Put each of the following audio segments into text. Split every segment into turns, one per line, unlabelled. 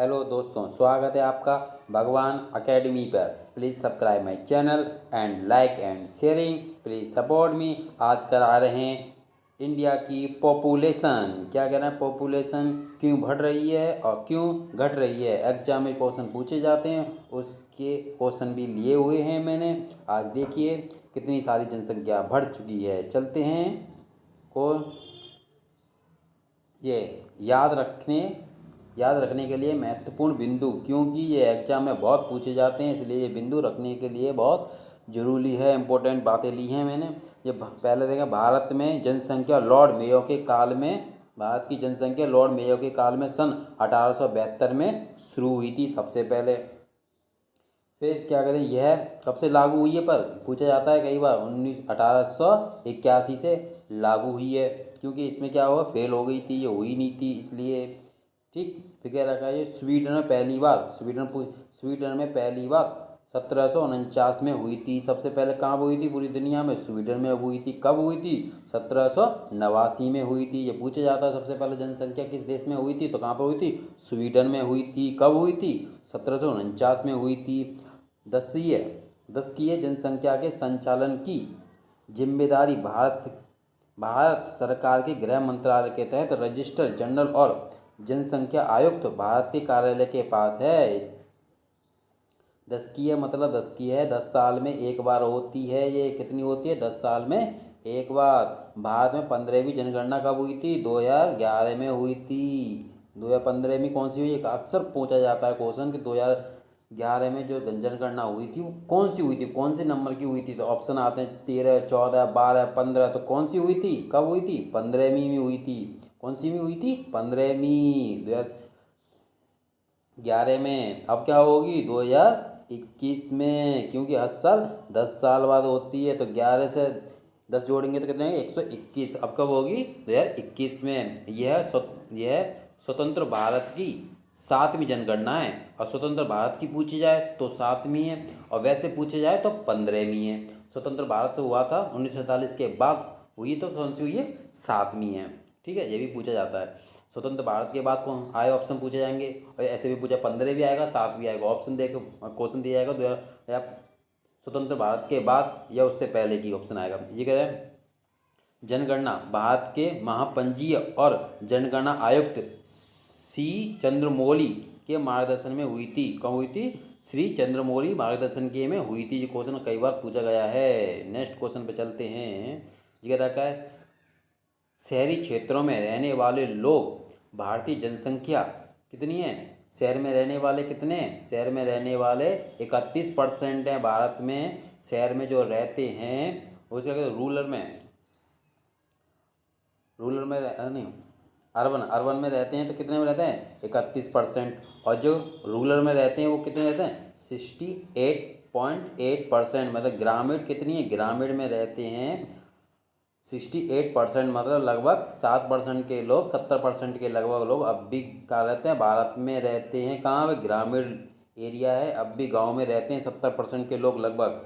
Hello दोस्तों, स्वागत है आपका भगवान एकेडमी पर। Please subscribe my channel and like and sharing. Please support me. आज करा रहे हैं इंडिया की पॉपुलेशन। क्या कह रहे हैं, पॉपुलेशन क्यों बढ़ रही है और क्यों घट रही है। एग्जाम में क्वेश्चन पूछे जाते हैं, उसके क्वेश्चन भी लिए हुए हैं मैंने। आज देखिए कितनी सारी जनसंख्या बढ़ चुकी है। चलते हैं को ये याद रखने के लिए महत्वपूर्ण बिंदु, क्योंकि ये एग्जाम में बहुत पूछे जाते हैं, इसलिए ये बिंदु रखने के लिए बहुत ज़रूरी है। इम्पोर्टेंट बातें ली हैं मैंने। ये पहले देखें, भारत की जनसंख्या लॉर्ड मेयो के काल में सन 1872 में शुरू हुई थी सबसे पहले। फिर क्या कहते हैं, यह कब से लागू हुई है, पर पूछा जाता है कई बार। 1881 से लागू हुई है, क्योंकि इसमें क्या हुआ, फेल हो गई थी, ये हुई नहीं थी इसलिए। ठीक, फिर क्या रखा है, ये स्वीडन में पहली बार 1749 में हुई थी। सबसे पहले कहाँ हुई थी पूरी दुनिया में, स्वीडन में हुई थी। कब हुई थी, 1789 में हुई थी। ये पूछा जाता है सबसे पहले जनसंख्या किस देश में हुई थी, तो कहाँ पर हुई थी, स्वीडन में हुई थी। कब हुई थी, 1749 में हुई थी। दस की है जनसंख्या के संचालन की जिम्मेदारी भारत सरकार के गृह मंत्रालय के तहत रजिस्टर जनरल और जनसंख्या आयुक्त भारत के कार्यालय के पास है। 10 साल में एक बार होती है। ये कितनी होती है, 10 साल में एक बार। भारत में 15वीं जनगणना कब हुई थी, 2011 में हुई थी। 2015 में कौन सी हुई, एक अक्सर पूछा जाता है क्वेश्चन कि 2011 में जो जनगणना हुई थी वो कौन सी हुई थी, कौन से नंबर की हुई थी। तो ऑप्शन आते हैं 13, 14, 12, 15। तो कौन सी हुई थी, कब हुई थी, 15वीं में हुई थी। कौन सी में हुई थी, 15वीं, 2011 में। अब क्या होगी, 2021 में, क्योंकि हर साल 10 साल बाद होती है। तो 11 से 10 जोड़ेंगे तो कितने, 121। अब कब होगी, 2021 में। यह स्वतंत्र भारत की 7वीं जनगणना है। और स्वतंत्र भारत की पूछी जाए तो 7वीं है, और वैसे पूछे जाए तो 15वीं है। स्वतंत्र भारत तो हुआ था 1947 के बाद हुई, तो कौन सी हुई है, 7वीं है। ठीक है, ये भी पूछा जाता है। स्वतंत्र भारत के बाद कौन आए ऑप्शन पूछे जाएंगे, और ऐसे भी पूछा 15 भी आएगा, 7 भी आएगा। ऑप्शन दे क्वेश्चन दिया जाएगा, या स्वतंत्र भारत के बाद या उससे पहले की ऑप्शन आएगा। ये कह रहे हैं, जनगणना भारत के महापंजीय और जनगणना आयुक्त सी चंद्रमौली के मार्गदर्शन में हुई थी। कब हुई थी, श्री चंद्रमौली मार्गदर्शन के में हुई थी। ये क्वेश्चन कई बार पूछा गया है। नेक्स्ट क्वेश्चन पे चलते हैं। ये कह रखा है, शहरी क्षेत्रों में रहने वाले लोग, भारतीय जनसंख्या कितनी है, शहर में रहने वाले कितने, शहर में रहने वाले 31% हैं भारत में। शहर में जो रहते हैं, उसके अगर नहीं, अर्बन में रहते हैं तो कितने में रहते हैं, 31%। और जो रूरल में रहते हैं वो कितने रहते हैं, 68.8%। मतलब ग्रामीण कितनी है, ग्रामीण में रहते हैं 68%। मतलब लगभग 7% के लोग, 70% के लगभग लोग अब भी कहाँ रहते हैं, भारत में रहते हैं। कहाँ पे, ग्रामीण एरिया है, अब भी गांव में रहते हैं 70% के लोग लगभग।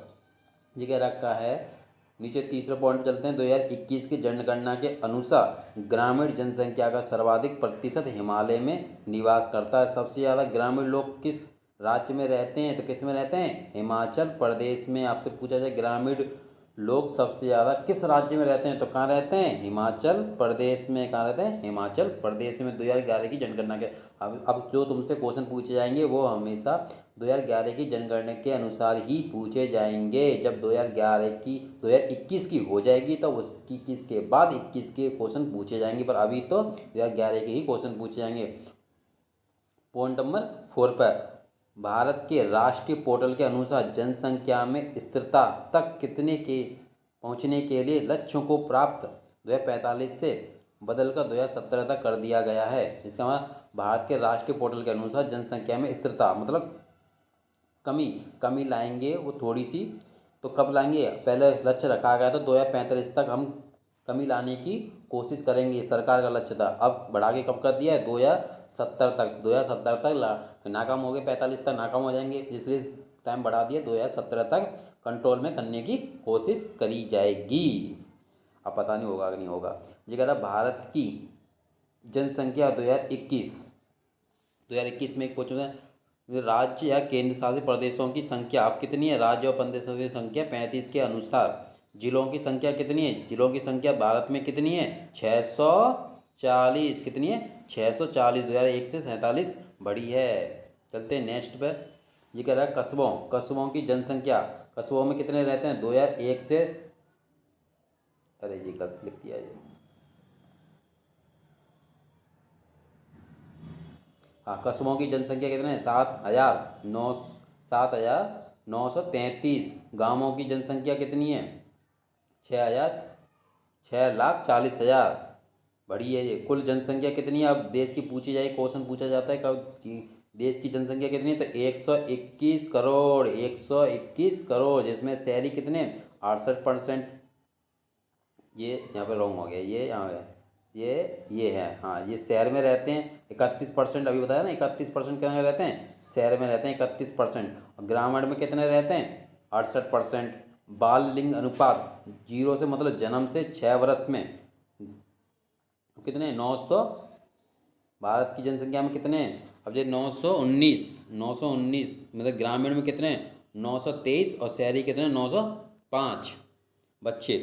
ये क्या रखा है, नीचे तीसरे पॉइंट चलते हैं। 2021 की जनगणना के अनुसार ग्रामीण जनसंख्या का सर्वाधिक प्रतिशत हिमालय में निवास करता है। सबसे ज़्यादा ग्रामीण लोग किस राज्य में रहते हैं, तो किस में रहते हैं, हिमाचल प्रदेश में। आपसे पूछा जाए ग्रामीण लोग सबसे ज़्यादा किस राज्य में रहते हैं, तो कहाँ रहते हैं, हिमाचल प्रदेश में। कहाँ रहते हैं, हिमाचल प्रदेश में। 2011 की जनगणना के अब जो तुमसे क्वेश्चन पूछे जाएंगे वो हमेशा 2011 की जनगणना के अनुसार ही पूछे जाएंगे। जब 2021 की हो जाएगी तो उसकी किस के बाद 21 के क्वेश्चन पूछे जाएंगे, पर अभी तो 2011 के ही क्वेश्चन पूछे जाएंगे। पॉइंट नंबर 4 पर, भारत के राष्ट्रीय पोर्टल के अनुसार जनसंख्या में स्थिरता तक कितने के पहुंचने के लिए लक्ष्यों को प्राप्त 2045 से बदलकर 2017 तक कर दिया गया है। इसका मतलब भारत के राष्ट्रीय पोर्टल के अनुसार जनसंख्या में स्थिरता मतलब कमी लाएंगे वो थोड़ी सी। तो कब लाएंगे, पहले लक्ष्य रखा गया था 2045 तक हम कमी लाने की कोशिश करेंगे, सरकार का लक्ष्य था। अब बढ़ा के कब कर दिया है, 2070 तक नाकाम हो गए, 45 तक नाकाम हो जाएंगे, इसलिए टाइम बढ़ा दिया, 2017 तक कंट्रोल में करने की कोशिश करी जाएगी। अब पता नहीं होगा कि नहीं होगा। ये कह रहा भारत की जनसंख्या 2021 2021 में एक क्वेश्चन है, राज्य या केंद्र शासित प्रदेशों की संख्या अब कितनी है? राज्य और प्रदेशों की संख्या 35 के अनुसार जिलों की संख्या कितनी है? जिलों की संख्या भारत में कितनी है? 640। कितनी है? 640। 2001 से 47 बढ़ी है। चलते हैं नेक्स्ट पर। ये कह रहा है कस्बों कस्बों की जनसंख्या, कस्बों में कितने रहते हैं? 2001 से, अरे जी गलत लिख दिया ये। हाँ, कस्बों की जनसंख्या कितने हैं? 7,933। गांवों की जनसंख्या कितनी है? 6,000 6,40,000। बढ़ी है ये। कुल जनसंख्या कितनी है? अब देश की पूछी जाए, क्वेश्चन पूछा जाता है कब कि देश की जनसंख्या कितनी है, तो 121 करोड़। 121 करोड़, जिसमें शहरी कितने? 68%। ये यहाँ पे रॉन्ग हो गया, ये यहाँ है, ये है। हाँ, ये शहर में रहते हैं 31%। अभी बताया ना, 31% कहाँ रहते हैं? शहर में रहते हैं 31%। और ग्रामीण में कितने रहते हैं? 68%। बाल लिंग अनुपात 0 से मतलब जन्म से 6 वर्ष में कितने? 900। भारत की जनसंख्या में कितने हैं? अब ये 919 मतलब ग्रामीण में कितने? 923। और शहरी कितने? 905 बच्चे।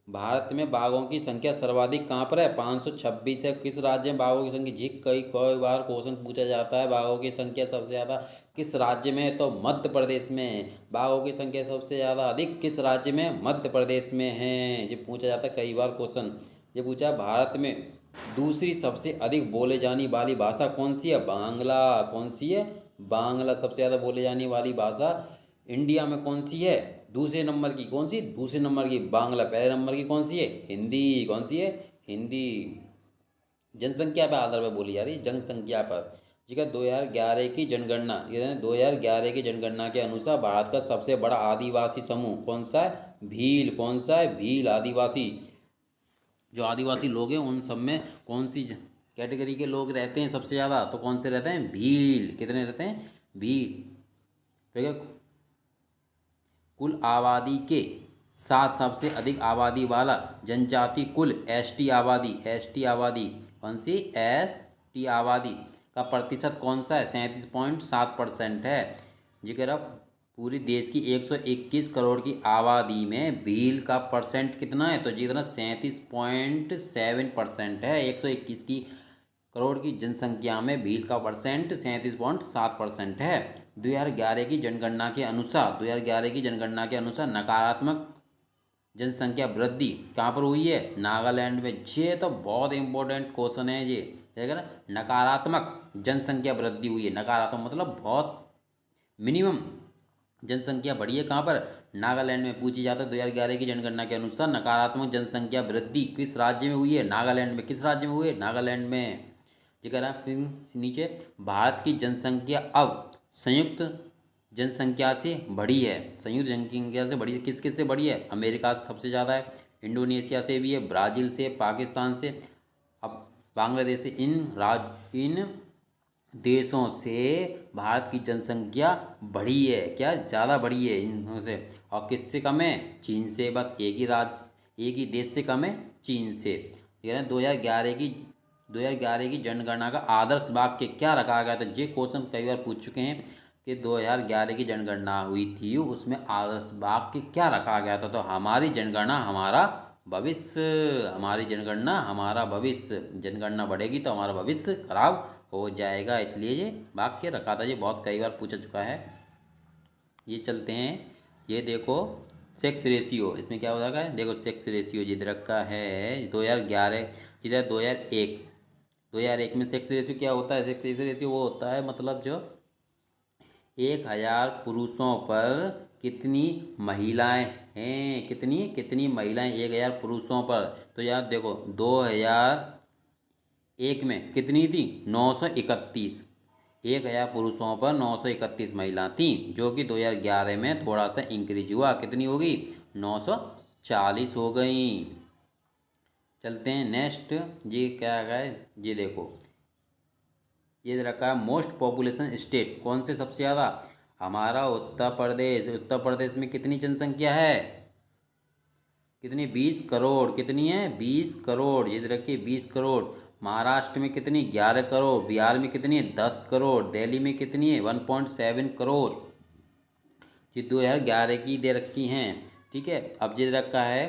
भारत में बाघों की संख्या सर्वाधिक कहाँ पर है? 526 है। किस राज्य में बाघों की संख्या? जी, कई बार क्वेश्चन पूछा जाता है, बाघों की संख्या सबसे ज़्यादा किस राज्य में है? तो मध्य प्रदेश में। बाघों की संख्या सबसे ज़्यादा अधिक किस राज्य में? मध्य प्रदेश में है। ये पूछा जाता है कई बार क्वेश्चन। ये पूछा भारत में दूसरी सबसे अधिक बोले जाने वाली भाषा कौन सी है? बांग्ला। कौन सी है? बांग्ला सबसे ज़्यादा बोले जाने वाली भाषा इंडिया में कौन सी है? दूसरे नंबर की। कौन सी? दूसरे नंबर की बांग्ला। पहले नंबर की कौन सी है? हिंदी। कौन सी है? हिंदी। जनसंख्या पर आधार पर बोली जा रही है, जनसंख्या पर। ठीक है। 2011 की जनगणना, ये 2011 की जनगणना के अनुसार भारत का सबसे बड़ा आदिवासी समूह कौन सा है? भील। कौन सा है? भील आदिवासी। जो आदिवासी लोग हैं उन सब में कौन सी कैटेगरी के लोग रहते हैं सबसे ज़्यादा? तो कौन से रहते हैं? भील। कितने रहते हैं? भील। ठीक है। कुल आबादी के साथ सबसे अधिक आबादी वाला जनजाति कुल एसटी आबादी। एसटी आबादी कौन सी? एसटी आबादी का प्रतिशत कौन सा है? 37.7% है। जिक्र अब पूरी देश की 121 करोड़ की आबादी में भील का परसेंट कितना है? तो जितना 37.7% है। 121 की करोड़ की जनसंख्या में भील का परसेंट 37.7% है। 2011 की जनगणना के अनुसार 2011 की जनगणना के अनुसार नकारात्मक जनसंख्या वृद्धि कहाँ पर हुई है? नागालैंड में। ये तो बहुत इंपॉर्टेंट क्वेश्चन है ये, देखा ना। नकारात्मक जनसंख्या वृद्धि हुई है। नकारात्मक मतलब बहुत मिनिमम जनसंख्या बढ़ी है। कहाँ पर? नागालैंड में। पूछी जाता है 2011 की जनगणना के अनुसार नकारात्मक जनसंख्या वृद्धि किस राज्य में हुई है? नागालैंड में। किस राज्य में हुई है? नागालैंड में। ये कह रहा है फिर नीचे, भारत की जनसंख्या अब संयुक्त जनसंख्या से बढ़ी है। संयुक्त जनसंख्या से बढ़ी है। किस किस से बढ़ी है? अमेरिका से सबसे ज़्यादा है, इंडोनेशिया से भी है, ब्राज़ील से, पाकिस्तान से, अब बांग्लादेश से। इन देशों से भारत की जनसंख्या बढ़ी है। क्या? ज़्यादा बढ़ी है इनमें से। और किससे कम है? चीन से। बस एक ही देश से कम है, चीन से। ठीक है ना। 2011 की जनगणना का आदर्श वाक्य क्या रखा गया था? ये क्वेश्चन कई बार पूछ चुके हैं कि 2011 की जनगणना हुई थी, उसमें आदर्श वाक्य क्या रखा गया था? तो हमारी जनगणना हमारा भविष्य। हमारी जनगणना हमारा भविष्य। जनगणना बढ़ेगी तो हमारा भविष्य खराब हो जाएगा, इसलिए ये वाक्य रखा था। ये बहुत कई बार पूछा चुका है। ये चलते हैं। ये देखो सेक्स रेशियो, इसमें क्या होता है? देखो सेक्स रेशियो जिधर रखा है 2011, इधर 2001 में सेक्स रेशियो क्या होता है? सेक्स रेशियो वो होता है मतलब जो 1,000 पुरुषों पर कितनी महिलाएं हैं। कितनी कितनी महिलाएं 1,000 पुरुषों पर? तो यार देखो 2001 में कितनी थी? 931। 1,000 पुरुषों पर 931 महिला थी, जो कि 2011 में थोड़ा सा इंक्रीज हुआ। कितनी हो गई? 940 हो गई। चलते हैं नेक्स्ट। ये क्या है? ये देखो, ये रखा है मोस्ट पॉपुलेशन स्टेट कौन से सबसे ज़्यादा? हमारा उत्तर प्रदेश। उत्तर प्रदेश में कितनी जनसंख्या है? कितनी? 20 करोड़। कितनी है? 20 करोड़। ये रखिए 20 करोड़। महाराष्ट्र में कितनी 11 करोड़, बिहार में कितनी है 10 करोड़, दिल्ली में कितनी है 1.7 करोड़। ये 2011 की दे रखी हैं। ठीक है, अब ये दे रखा है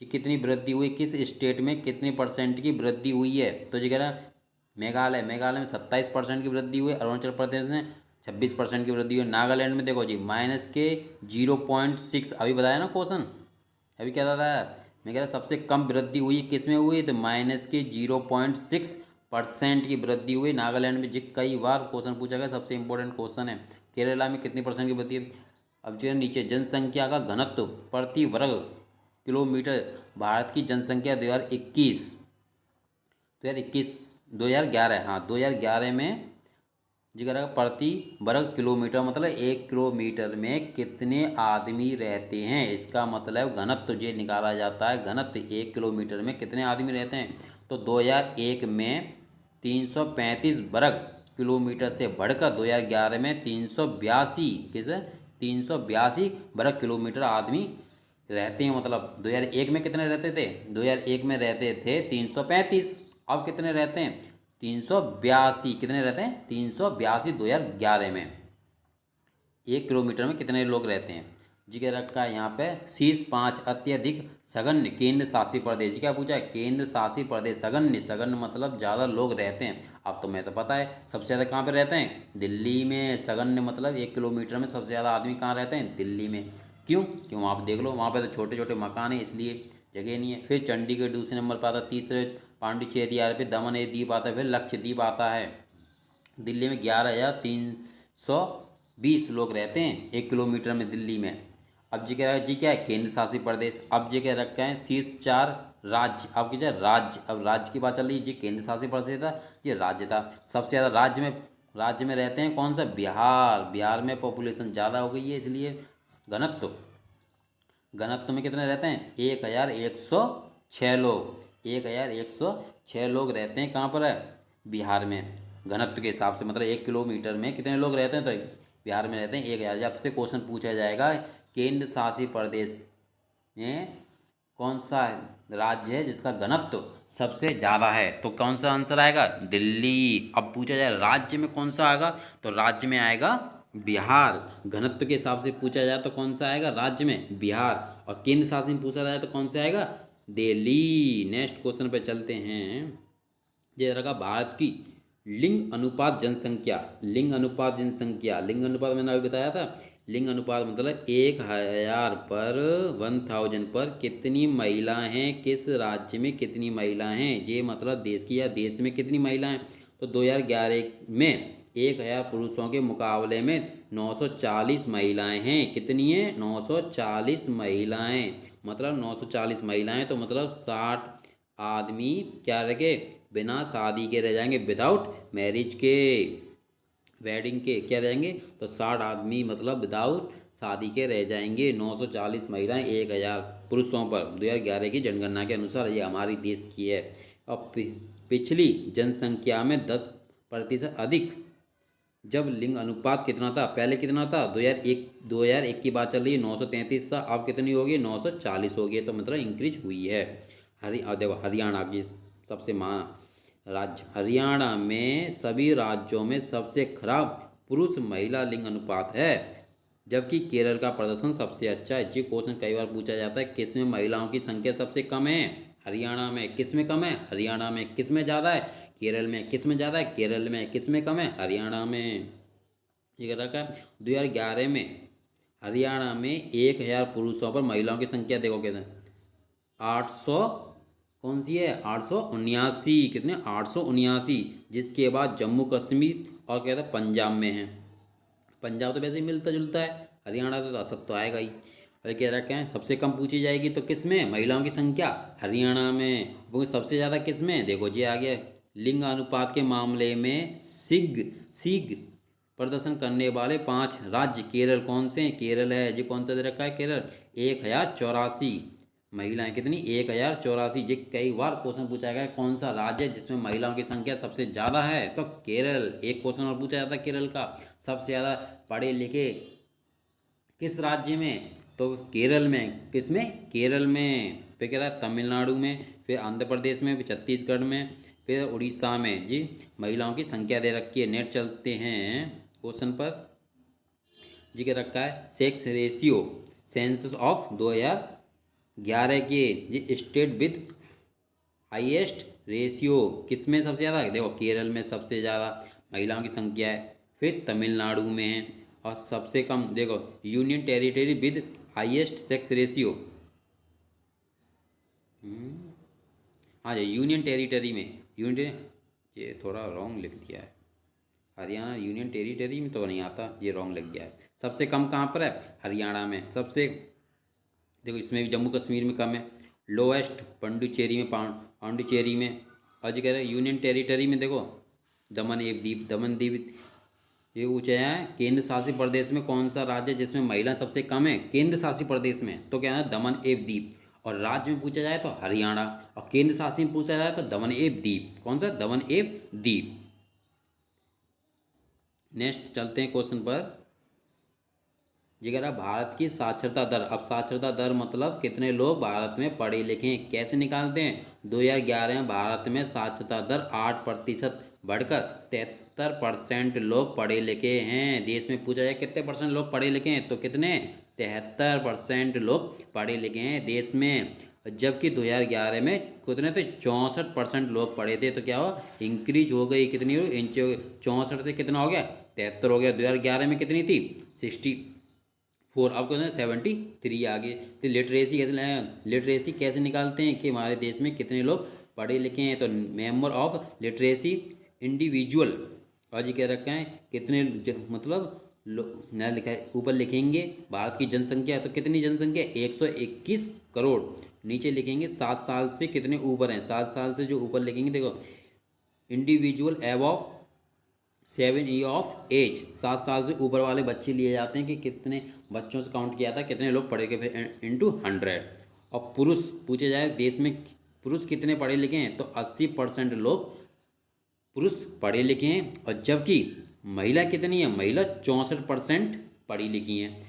कि कितनी वृद्धि हुई, किस स्टेट में कितनी परसेंट की वृद्धि हुई है। तो ये कह रहा है मेघालय, मेघालय में 27% की वृद्धि हुई, अरुणाचल प्रदेश में 26% की वृद्धि हुई, नागालैंड में देखो जी माइनस के 0.6। अभी बताया ना क्वेश्चन, अभी क्या था मैं कह रहा सबसे कम वृद्धि हुई किस में हुई, तो माइनस के 0.6% की वृद्धि हुई नागालैंड में। जी कई बार क्वेश्चन पूछा गया, सबसे इंपॉर्टेंट क्वेश्चन है। केरला में कितनी परसेंट की वृद्धि है। अब जो है नीचे जनसंख्या का घनत्व प्रति वर्ग किलोमीटर, भारत की जनसंख्या 2021 2021 2011, हाँ 2011 में जिगर प्रति वर्ग किलोमीटर मतलब 1 किलोमीटर में कितने आदमी रहते हैं, इसका मतलब घनत्व ये निकाला जाता है। घनत्व 1 किलोमीटर में कितने आदमी रहते हैं। तो 2001 में 335 वर्ग किलोमीटर से बढ़कर 2011 में 382 किस 382 वर्ग किलोमीटर आदमी रहते हैं। मतलब 2001 में कितने रहते थे, 2001 में रहते थे 335, अब कितने रहते हैं 382। कितने रहते हैं 382 2011 में। 1 किलोमीटर में कितने लोग रहते हैं। जी क्या रखा है यहाँ पे, शीर्ष 5 अत्यधिक सघन केंद्र शासित प्रदेश। जी क्या पूछा है, केंद्र शासित प्रदेश सघन, सघन मतलब ज़्यादा लोग रहते हैं। अब तो मैं तो पता है सबसे ज़्यादा कहाँ पे रहते हैं, दिल्ली में। सघन मतलब 1 किलोमीटर में सबसे ज़्यादा आदमी कहाँ रहते हैं, दिल्ली में। क्यों वहाँ पर देख लो, वहाँ पर तो छोटे छोटे मकान है इसलिए जगह नहीं है। फिर चंडीगढ़ दूसरे नंबर पर आता है, तीसरे पांडिचेरी आता है, फिर दमन द्वीप आता है, फिर लक्षद्वीप आता है। दिल्ली में 11,320 लोग रहते हैं 1 किलोमीटर में दिल्ली में। अब जी कह रहा है जी क्या है, केंद्र शासित प्रदेश। अब जी कह रखा है शीर्ष 4 राज्य। अब क्या राज्य, अब राज्य की बात चल रही है। जी केंद्र शासित प्रदेश था, ये राज्य था। सबसे ज़्यादा राज्य में रहते हैं कौन सा, बिहार। बिहार में पॉपुलेशन ज़्यादा हो गई है इसलिए घनत्व घनत्व में कितने रहते हैं 1106 लोग। 1106 लोग रहते हैं कहाँ पर है, बिहार में। घनत्व के हिसाब से मतलब 1 किलोमीटर में कितने लोग रहते हैं, तो बिहार में रहते हैं 1000। जब से क्वेश्चन पूछा जाएगा केंद्र शासित प्रदेश में कौन सा राज्य है जिसका घनत्व सबसे ज़्यादा है, तो कौन सा आंसर आएगा, दिल्ली। अब पूछा जाए राज्य में कौन सा आएगा, तो राज्य में आएगा बिहार। घनत्व के हिसाब से पूछा जाए तो कौन सा आएगा, राज्य में बिहार। और केंद्र शासित में पूछा जाए तो कौन सा आएगा, दिल्ली। नेक्स्ट क्वेश्चन पे चलते हैं। ये रखा भारत की लिंग अनुपात जनसंख्या। लिंग अनुपात जनसंख्या, लिंग अनुपात मैंने अभी बताया था। लिंग अनुपात मतलब 1000 पर 1000 पर कितनी महिलाएं हैं, किस राज्य में कितनी महिलाएं हैं। ये मतलब देश की या देश में कितनी महिलाएं। तो 2011 में 1000 पुरुषों के मुकाबले में 940 महिलाएं हैं। कितनी है 940 महिलाएं। मतलब 940 महिलाएं तो मतलब 60 आदमी क्या रखे, बिना शादी के रह जाएंगे, विदाउट मैरिज के, वेडिंग के क्या रहेंगे। तो 60 आदमी मतलब विदाउट शादी के रह जाएंगे। 940 महिलाएं 1000 पुरुषों पर 2011 की जनगणना के अनुसार। ये हमारी देश की है। और पिछली जनसंख्या में 10% अधिक। जब लिंग अनुपात कितना था, पहले कितना था 2001 की बात चल रही है 933 था, अब कितनी होगी 940 हो गई। तो मतलब इंक्रीज हुई है। देखो हरियाणा की सबसे राज्य, हरियाणा में सभी राज्यों में सबसे खराब पुरुष महिला लिंग अनुपात है, जबकि केरल का प्रदर्शन सबसे अच्छा है। जी क्वेश्चन कई बार पूछा जाता है किस में महिलाओं की संख्या सबसे कम है, हरियाणा में। किस में कम है, हरियाणा में। किस में ज़्यादा है, केरल में। किस में ज़्यादा है, केरल में। किस में कम है, हरियाणा में। ये रखा है 2011 में हरियाणा में 1000 पुरुषों पर महिलाओं की संख्या देखो कितने, 800, कौन सी है 879। कितने 879। जिसके बाद जम्मू कश्मीर और क्या था पंजाब में है। पंजाब तो वैसे ही मिलता जुलता है, हरियाणा तो असर तो आएगा ही। अरे कह रखा है सबसे कम पूछी जाएगी तो किस में, महिलाओं की संख्या हरियाणा में। वो सबसे ज़्यादा किस में, देखो जी आ गया। लिंग अनुपात के मामले में शीघ्र प्रदर्शन करने वाले 5 राज्य केरल कौन से हैं, केरल है जी। कौन सा दे रखा है, केरल 1084 महिलाएं। कितनी 1084। जी कई बार क्वेश्चन पूछा गया कौन सा राज्य है जिसमें महिलाओं की संख्या सबसे ज़्यादा है, तो केरल। एक क्वेश्चन और पूछा जाता है केरल का, सबसे ज़्यादा पढ़े लिखे किस राज्य में, तो केरल में। किस में, केरल में। फिर कह रहा है तमिलनाडु में, फिर आंध्र प्रदेश में, फिर छत्तीसगढ़ में, फिर उड़ीसा में जी महिलाओं की संख्या दे रखी है। नेट चलते हैं क्वेश्चन पर जी। क्या रखा है सेक्स रेशियो सेंसस ऑफ 2011 के जी स्टेट विद हाईएस्ट रेशियो किस में सबसे ज़्यादा, देखो केरल में सबसे ज़्यादा महिलाओं की संख्या है, फिर तमिलनाडु में है, और सबसे कम देखो union territory with highest sex ratio. हाँ जी यूनियन टेरिटरी में, ये थोड़ा रॉन्ग लिख दिया है, हरियाणा यूनियन टेरिटरी में तो नहीं आता, ये रॉन्ग लग गया है। सबसे कम कहाँ पर है, हरियाणा में। सबसे देखो इसमें भी जम्मू कश्मीर में कम है, लोएस्ट पांडिचेरी में, पांडिचेरी में। और जो कह रहे हैं यूनियन टेरिटरी में देखो दमन एवं दीप, दमन दीप। ये पूछा है केंद्र शासित प्रदेश में कौन सा राज्य है जिसमें महिला सबसे कम है, केंद्र शासित प्रदेश में तो क्या है दमन एवं दीप। और राज्य में पूछा जाए तो हरियाणा, और केंद्र शासित में पूछा जाए तो दमन एवं दीप। कौन सा, दमन एवं दीप। नेक्स्ट चलते हैं क्वेश्चन पर। ये कह रहा भारत की साक्षरता दर। अब साक्षरता दर मतलब कितने लोग भारत में पढ़े लिखे हैं, कैसे निकालते हैं। 2011 में भारत में साक्षरता दर 8% बढ़कर 73% लोग पढ़े लिखे हैं। देश में पूछा जाए कितने परसेंट लोग पढ़े लिखे हैं, तो कितने 73% लोग पढ़े लिखे हैं देश में। जबकि 2011 में कितने थे, 64% लोग पढ़े थे। तो क्या हुआ, इंक्रीज हो गई, कितनी हो, इंच 64 से कितना हो गया, 73 हो गया। 2011 में कितनी थी, 64, अब कहते हैं 73 आ गए। तो लिटरेसी कैसे, लिटरेसी कैसे निकालते हैं कि हमारे देश में कितने लोग पढ़े लिखे हैं। तो मेंबर ऑफ लिटरेसी इंडिविजुअल, और जी क्या रखा है कितने मतलब नया लिखा है, ऊपर लिखेंगे भारत की जनसंख्या, तो कितनी जनसंख्या 121 करोड़। नीचे लिखेंगे 7 साल से कितने ऊपर हैं, 7 साल से जो ऊपर लिखेंगे देखो individual above 7 year of age, 7 साल से ऊपर वाले बच्चे लिए जाते हैं कि कितने बच्चों से काउंट किया था कितने लोग पढ़े गए, फिर इंटू 100। और पुरुष पूछे जाए देश में पुरुष कितने पढ़े लिखे हैं, तो 80% लोग पुरुष पढ़े लिखे हैं। और जबकि महिला कितनी है, महिला 64% पढ़ी लिखी हैं।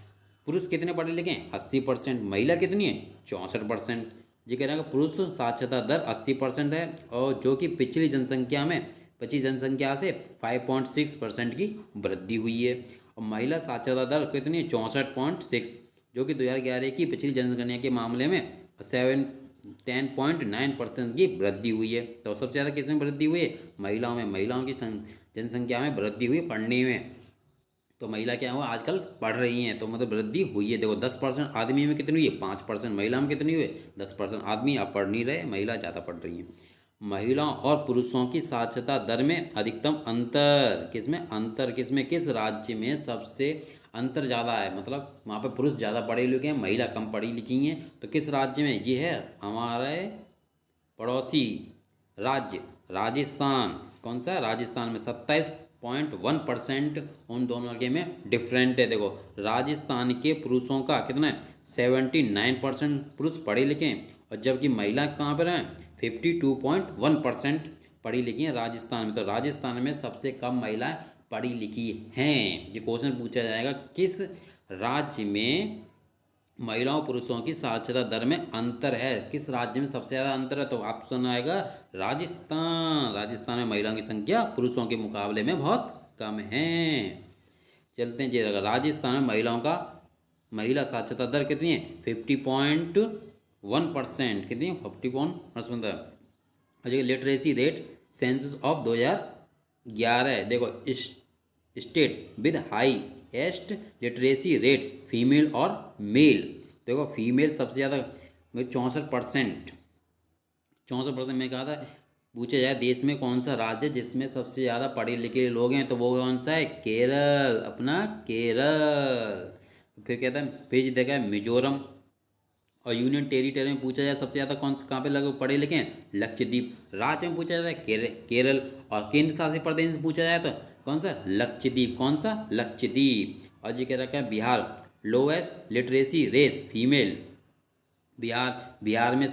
पुरुष कितने पढ़े लिखे हैं, 80%, महिला कितनी है 64%। जी कह रहे हैं पुरुष साक्षरता दर 80% है, और जो कि पिछली जनसंख्या में 25 जनसंख्या से 5.6% की वृद्धि हुई है। और महिला साक्षरता दर कितनी है 64.6, जो कि 2011 की पिछली जनगणना के मामले में 10.9% की वृद्धि हुई है। तो सबसे ज़्यादा किस में वृद्धि हुई है, महिलाओं में। महिलाओं की जनसंख्या में वृद्धि हुई पढ़ने में। तो महिला क्या हुआ आजकल पढ़ रही हैं, तो मतलब वृद्धि हुई है। देखो 10% आदमी में कितनी हुई है, 5%, महिला में कितनी हुई है 10%। आदमी अब पढ़ नहीं रहे, महिला ज़्यादा पढ़ रही हैं। महिलाओं और पुरुषों की साक्षरता दर में अधिकतम अंतर किसमें, अंतर किसमें, किस राज्य में सबसे अंतर ज़्यादा है, मतलब वहाँ पे पुरुष ज़्यादा पढ़े लिखे हैं, महिला कम पढ़ी लिखी हैं। तो किस राज्य में, ये है हमारे पड़ोसी राज्य राजस्थान। कौन सा, राजस्थान में 27.1% उन दोनों के में डिफरेंट है। देखो राजस्थान के पुरुषों का कितना है 79% पुरुष पढ़े लिखे हैं, और जबकि महिला कहाँ पर हैं 52.1% पढ़ी लिखी हैं राजस्थान में। तो राजस्थान में सबसे कम महिलाएं पढ़ी लिखी हैं। ये क्वेश्चन पूछा जाएगा किस राज्य में महिलाओं पुरुषों की साक्षरता दर में अंतर है, किस राज्य में सबसे ज़्यादा अंतर है, तो ऑप्शन आएगा राजस्थान। राजस्थान में महिलाओं की संख्या पुरुषों के मुकाबले में बहुत कम है। चलते हैं जी, राजस्थान में महिलाओं का महिला साक्षरता दर कितनी है 50.1%, कितनी है 50.1%। अच्छा लिटरेसी रेट सेंसस ऑफ 2011 है। देखो state with highest literacy rate female और मेल। देखो फीमेल सबसे ज़्यादा 64%, 64% में कहा था। पूछा जाए देश में कौन सा राज्य जिसमें सबसे ज़्यादा पढ़े लिखे लोग हैं, तो वो कौन सा है, केरल, अपना केरल। फिर कहता है फिर देखा है मिजोरम। और यूनियन टेरिटरी में पूछा जाए सबसे ज़्यादा कौन कहाँ पे लगे पढ़े लिखे हैं, लक्षद्वीप। राज्य में पूछा जाए केरल, और केंद्र शासित प्रदेश में पूछा जाए तो कौन सा, लक्षद्वीप। कौन सा, लक्षद्वीप। और ये कह रखा है Bihar lowest literacy rates female. Bihar में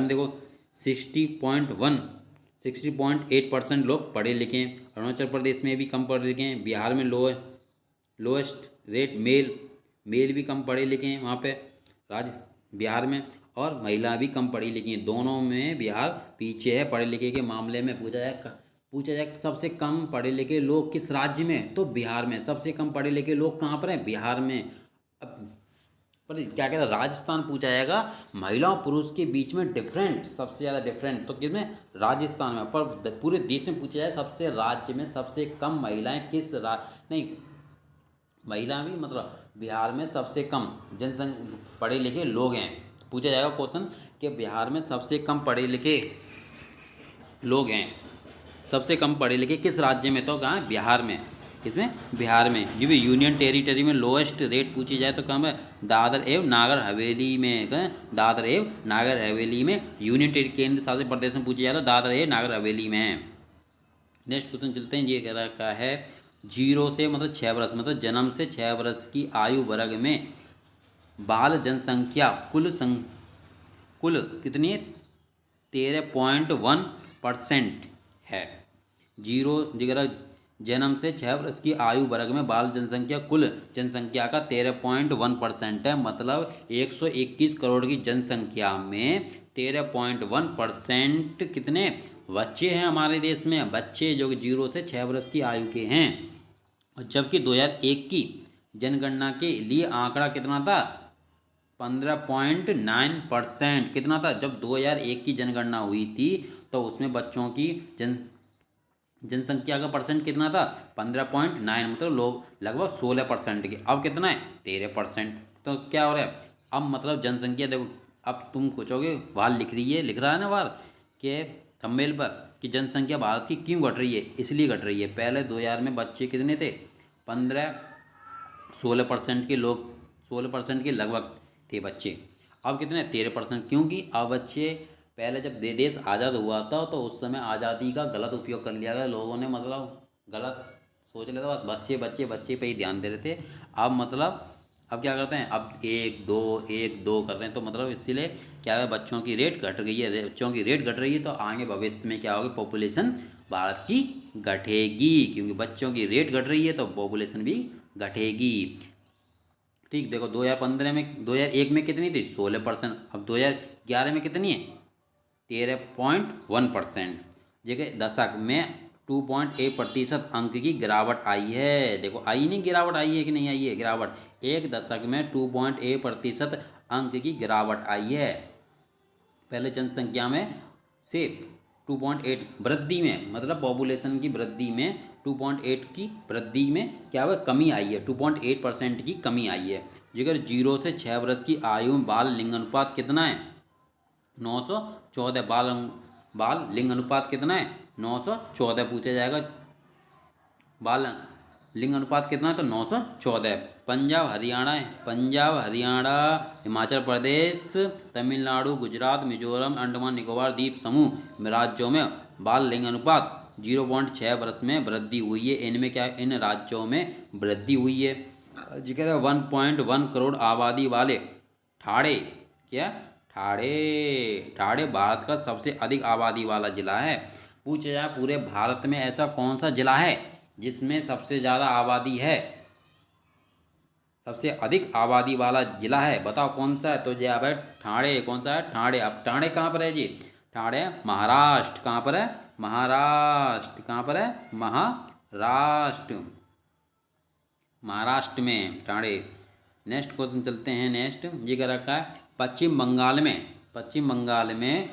देखो 60.8% लोग पढ़े लिखे हैं। अरुणाचल प्रदेश में भी कम पढ़े लिखे हैं। बिहार में लोएस्ट रेट मेल भी कम पढ़े लिखे हैं वहाँ पे बिहार में। और महिला भी कम पढ़ी लिखी हैं। दोनों में बिहार पीछे है पढ़े लिखे के मामले में। पूछा जाए सबसे कम पढ़े लिखे लोग किस राज्य में, तो बिहार में। सबसे कम पढ़े लिखे लोग कहाँ पर हैं, बिहार में। अब पर क्या कहता है, राजस्थान पूछा जाएगा। महिला और पुरुष के बीच में डिफरेंट, सबसे ज़्यादा डिफरेंट तो किसमें, राजस्थान में। पर पूरे देश में पूछा जाए सबसे राज्य में सबसे कम महिलाएं किस नहीं, महिला भी मतलब बिहार में सबसे कम जनसंख्या पढ़े लिखे लोग हैं। पूछा जाएगा क्वेश्चन कि बिहार में सबसे कम पढ़े लिखे लोग हैं, सबसे कम पढ़े लिखे किस राज्य में, तो कहाँ है, बिहार में। किसमें, बिहार में। ये भी यूनियन टेरिटरी में लोएस्ट रेट पूछी जाए तो कहाँ है, दादर एवं नागर हवेली में। कहाँ, दादर एवं नागर हवेली में। यूनियन केंद्र शासित प्रदेश में पूछी जाए तो दादर एवं नागर हवेली में है। नेक्स्ट क्वेश्चन चलते हैं। ये कह रखा है 0 से मतलब 6 वर्ष, मतलब जन्म से 6 वर्ष की आयु वर्ग में बाल जनसंख्या कुल कितनी है, 13.1% है। 0 जन्म से 6 वर्ष की आयु वर्ग में बाल जनसंख्या कुल जनसंख्या का 13.1% है। मतलब 121 करोड़ की जनसंख्या में 13.1% कितने बच्चे हैं हमारे देश में, बच्चे जो कि 0 से 6 वर्ष की आयु के हैं। और जबकि 2001 की जनगणना के लिए आंकड़ा कितना था, 15.9%। कितना था, जब 2001 की जनगणना हुई थी तो उसमें बच्चों की जनसंख्या का परसेंट कितना था, 15.9, मतलब लोग लगभग 16% के। अब कितना है, 13%। तो क्या हो रहा है, अब मतलब जनसंख्या देखो। अब तुम पूछोगे बाहर लिख रहा है ना बाहर कि थंबनेल पर कि जनसंख्या भारत की क्यों घट रही है, इसलिए घट रही है। पहले 2000 में बच्चे कितने थे, 16% के लोग, 16% के लगभग थे बच्चे। अब कितने, 13%। क्योंकि अब बच्चे, पहले जब देश आज़ाद हुआ था तो उस समय आज़ादी का गलत उपयोग कर लिया गया लोगों ने, मतलब गलत सोच लेते, बस बच्चे बच्चे बच्चे पे ही ध्यान दे रहे थे। अब मतलब अब क्या करते हैं, अब 1 2 कर रहे हैं। तो मतलब इसीलिए क्या है, बच्चों की रेट घट गई है, बच्चों की रेट घट रही है। तो आगे भविष्य में क्या होगी, पॉपुलेशन भारत की घटेगी। क्योंकि बच्चों की रेट घट रही है तो पॉपुलेशन भी घटेगी। ठीक, देखो 2015 में, 2001 में कितनी थी, 16%। अब 2011 में कितनी है, 13.1%। जगह दशक में 2.8% अंक की गिरावट आई है। देखो आई नहीं, गिरावट आई है कि नहीं आई है, गिरावट। एक दशक में 2.8% अंक की गिरावट आई है। पहले जनसंख्या में से 2.8 वृद्धि में, मतलब पॉपुलेशन की वृद्धि में 2.8 की वृद्धि में क्या हुआ, कमी आई है, 2.8% की कमी आई है। जिगर 0 से 6 वर्ष की आयु में बाल लिंग अनुपात कितना है, 914। बाल लिंग अनुपात कितना है, 914 पूछा जाएगा। बाल लिंग अनुपात कितना है, तो 914। पंजाब हरियाणा हिमाचल प्रदेश तमिलनाडु गुजरात मिजोरम अंडमान निकोबार द्वीप समूह राज्यों में बाल लिंग अनुपात 0.6 वर्ष में वृद्धि हुई है। इनमें क्या, इन राज्यों में वृद्धि हुई है। जिक्र है 1.1 करोड़ आबादी वाले ठाणे, क्या, ठाणे भारत का सबसे अधिक आबादी वाला जिला है। पूछा जाए पूरे भारत में ऐसा कौन सा जिला है जिसमें सबसे ज़्यादा आबादी है, सबसे अधिक आबादी वाला जिला है, बताओ कौन सा है। तो जवाब है ठाणे। कौन सा है, ठाणे। अब ठाणे कहाँ पर है जी, ठाणे महाराष्ट्र। कहाँ पर है, महाराष्ट्र। कहाँ पर है, महाराष्ट्र, महाराष्ट्र में ठाणे। नेक्स्ट क्वेश्चन चलते हैं। नेक्स्ट ये क्या रखा है, पश्चिम बंगाल में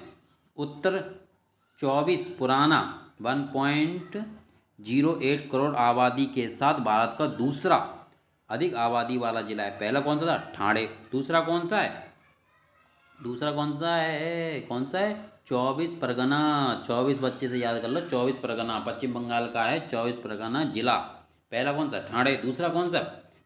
उत्तर 24 पुराना 1.08 करोड़ आबादी के साथ भारत का दूसरा अधिक आबादी वाला जिला है। पहला कौन सा था, ठाणे। दूसरा कौन सा है, कौन सा है, 24 परगना। 24 बच्चे से याद कर लो, 24 परगना पश्चिम बंगाल का है, 24 परगना जिला। पहला कौन सा, ठाणे। दूसरा कौन सा,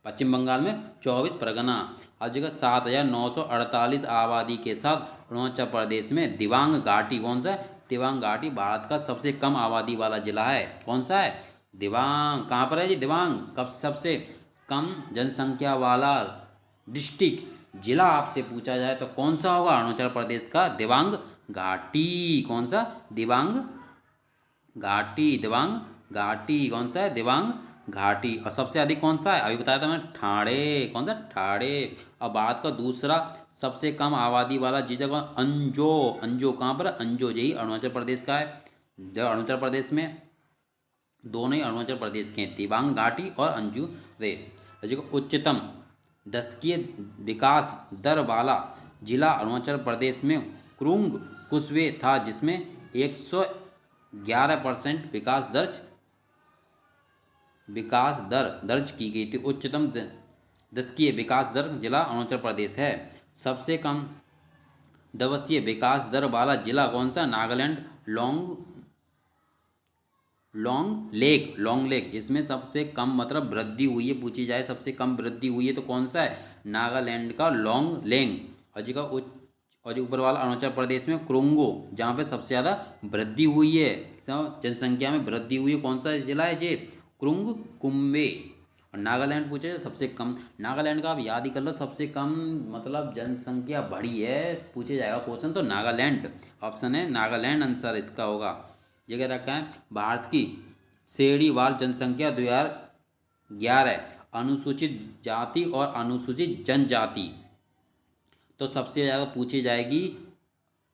पश्चिम बंगाल में 24 परगना। अब जगह 7,948 आबादी के साथ अरुणाचल प्रदेश में दिबांग घाटी। कौन सा है, दिबांग घाटी भारत का सबसे कम आबादी वाला जिला है। कौन सा है, दिबांग। कहाँ पर है जी, दिबांग। कब सबसे कम जनसंख्या वाला डिस्ट्रिक्ट जिला आपसे पूछा जाए तो कौन सा होगा, अरुणाचल प्रदेश का दिबांग घाटी। कौन सा, दिबांग घाटी, दिबांग घाटी। कौन सा है, दिबांग घाटी। और सबसे अधिक कौन सा है, अभी बताया था मैंने, ठाणे। कौन सा, ठाणे। अब भारत का दूसरा सबसे कम आबादी वाला जिला कौन, अंजो। अंजो कहाँ पर है? अंजो, यही अरुणाचल प्रदेश का है। जो अरुणाचल प्रदेश में दोनों ही अरुणाचल प्रदेश के हैं, दिबांग घाटी और अंजू प्रदेश। देखो उच्चतम दशकीय विकास दर वाला जिला अरुणाचल प्रदेश में कुरुंग कुसवे था, जिसमें 111% विकास दर दर्ज की गई थी। उच्चतम दशकीय विकास दर जिला अरुणाचल प्रदेश है। सबसे कम दिवसीय विकास दर वाला जिला कौन सा, नागालैंड लॉन्ग लेक, जिसमें सबसे कम मतलब वृद्धि हुई है, पूछी जाए सबसे कम वृद्धि हुई है तो कौन सा है, नागालैंड का लॉन्ग लेंग। और जी का उच्च, और जो ऊपर वाला अरुणाचल प्रदेश में क्रोंगो, जहाँ पे सबसे ज़्यादा वृद्धि हुई है, जनसंख्या में वृद्धि हुई है, कौन सा जिला है ये, क्रुंग कुम्बे। और नागालैंड पूछे सबसे कम, नागालैंड का आप याद ही कर लो, सबसे कम मतलब जनसंख्या बढ़ी है, पूछे जाएगा क्वेश्चन तो नागालैंड। ऑप्शन है नागालैंड, आंसर इसका होगा। ये क्या रखा है, भारत की श्रेणीवार जनसंख्या 2011 अनुसूचित जाति और अनुसूचित जनजाति, तो सबसे ज़्यादा पूछी जाएगी,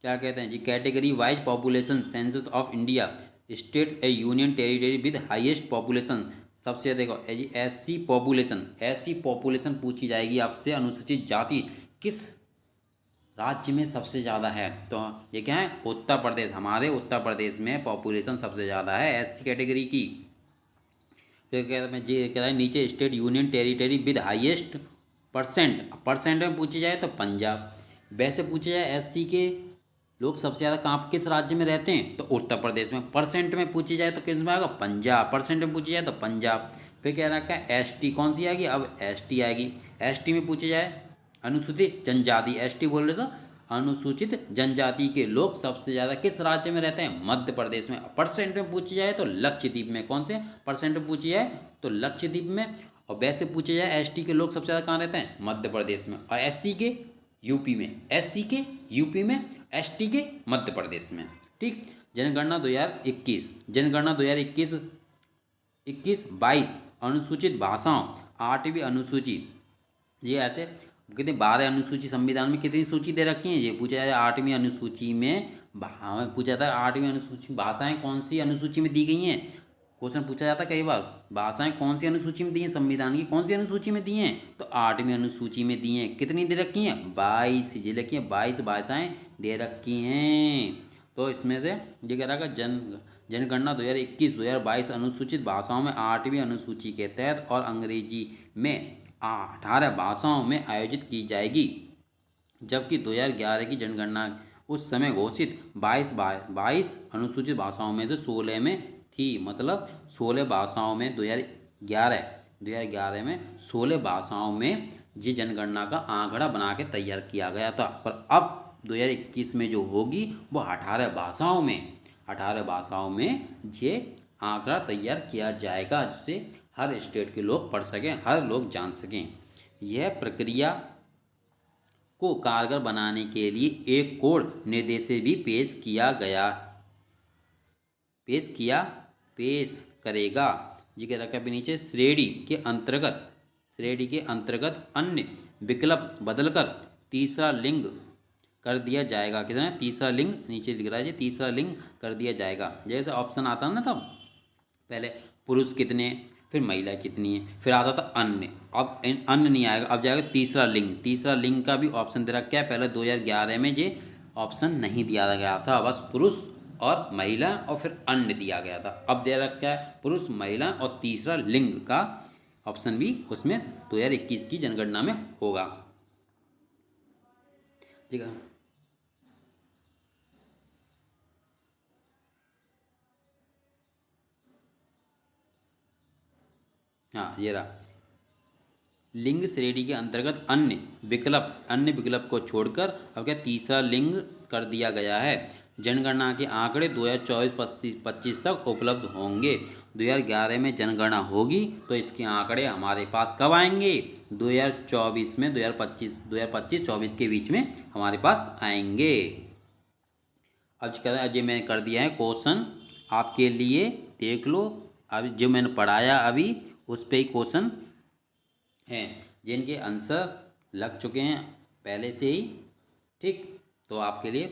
क्या कहते हैं जी, category wise population census of India, state a union territory with highest population. सबसे देखो ऐसी पॉपुलेशन पूछी जाएगी आपसे, अनुसूचित जाति किस राज्य में सबसे ज़्यादा है, तो ये क्या है, उत्तर प्रदेश। हमारे उत्तर प्रदेश में पॉपुलेशन सबसे ज़्यादा है एससी कैटेगरी की। फिर कहते हैं जी, कह रहा है नीचे state union territory with highest percent में पूछी जाए तो पंजाब। वैसे पूछे जाए एससी के लोग सबसे ज़्यादा कहाँ किस राज्य में रहते हैं, तो उत्तर प्रदेश में। परसेंट में पूछी जाए तो किस में आएगा, पंजाब। परसेंट में पूछी जाए तो पंजाब। फिर कह रहा है एसटी कौन सी आएगी, अब एसटी आएगी। एसटी में पूछी जाए अनुसूचित जनजाति, एसटी बोल रहे तो अनुसूचित जनजाति के लोग सबसे ज़्यादा किस राज्य में रहते हैं, मध्य प्रदेश में। परसेंट में पूछी जाए तो लक्षद्वीप में। कौन से परसेंट में पूछी जाए तो लक्षद्वीप में। और वैसे पूछे जाए एसटी के लोग सबसे ज़्यादा कहाँ रहते हैं, मध्य प्रदेश में। और एससी के यूपी में, एससी के यूपी में, एसटी के मध्य प्रदेश में। ठीक। जनगणना 2021, जनगणना 2021 22 अनुसूचित भाषाओं, 8वीं अनुसूची, ये ऐसे कितने 12 अनुसूची संविधान में कितनी सूची दे रखी है, ये पूछा जाए 8वीं अनुसूची में। पूछा था 8वीं अनुसूची भाषाएं कौन सी अनुसूची में दी गई हैं, क्वेश्चन पूछा जाता है कई बार, भाषाएं कौन सी अनुसूची में दी हैं, संविधान की कौन सी अनुसूची में दी हैं, तो 8वीं अनुसूची में दी हैं। कितनी दे रखी हैं, 22 जी लिखी हैं, 22 भाषाएं दे रखी हैं। तो इसमें से ये कह रहा है जनगणना 2021-2022 अनुसूचित भाषाओं में 8वीं अनुसूची के तहत और अंग्रेजी में 18 भाषाओं में आयोजित की जाएगी, जबकि 2011 की जनगणना उस समय घोषित 22 अनुसूचित भाषाओं में से 16 में थी। मतलब 16 भाषाओं में 2011 में 16 भाषाओं में जी जनगणना का आंकड़ा बना के तैयार किया गया था। पर अब 2021 में जो होगी वो 18 भाषाओं में ये आंकड़ा तैयार किया जाएगा, जिससे हर स्टेट के लोग पढ़ सकें, हर लोग जान सकें। यह प्रक्रिया को कारगर बनाने के लिए एक कोड निर्देश भी पेश करेगा। जी के रखा नीचे श्रेणी के अंतर्गत अन्य विकल्प बदलकर तीसरा लिंग कर दिया जाएगा। कितना, तीसरा लिंग नीचे दिख रहा है, तीसरा लिंग कर दिया जाएगा। जैसे ऑप्शन आता है ना, तब पहले पुरुष कितने, फिर महिला कितनी है, फिर आता था अन्य। अब अन्य नहीं आएगा, अब जाएगा तीसरा लिंग। तीसरा लिंग का भी ऑप्शन दे रखा है, पहले 2011 में ये ऑप्शन नहीं दिया गया था, बस पुरुष और महिला और फिर अन्य दिया गया था। अब दे रखा है पुरुष, महिला और तीसरा लिंग का ऑप्शन भी उसमें 2021 की जनगणना में होगा। ठीक है। हाँ ये रहा, लिंग श्रेणी के अंतर्गत अन्य विकल्प को छोड़कर अब क्या तीसरा लिंग कर दिया गया है। जनगणना के आंकड़े 2024-25 तक उपलब्ध होंगे। 2011 में जनगणना होगी तो इसके आंकड़े हमारे पास कब आएंगे, 2024 में, 2025-24 के बीच में हमारे पास आएंगे। अब कह रहा है, मैं कर दिया है क्वेश्चन आपके लिए, देख लो। अभी जो मैंने पढ़ाया अभी उस पर ही क्वेश्चन हैं जिनके आंसर लग चुके हैं पहले से ही, ठीक, तो आपके लिए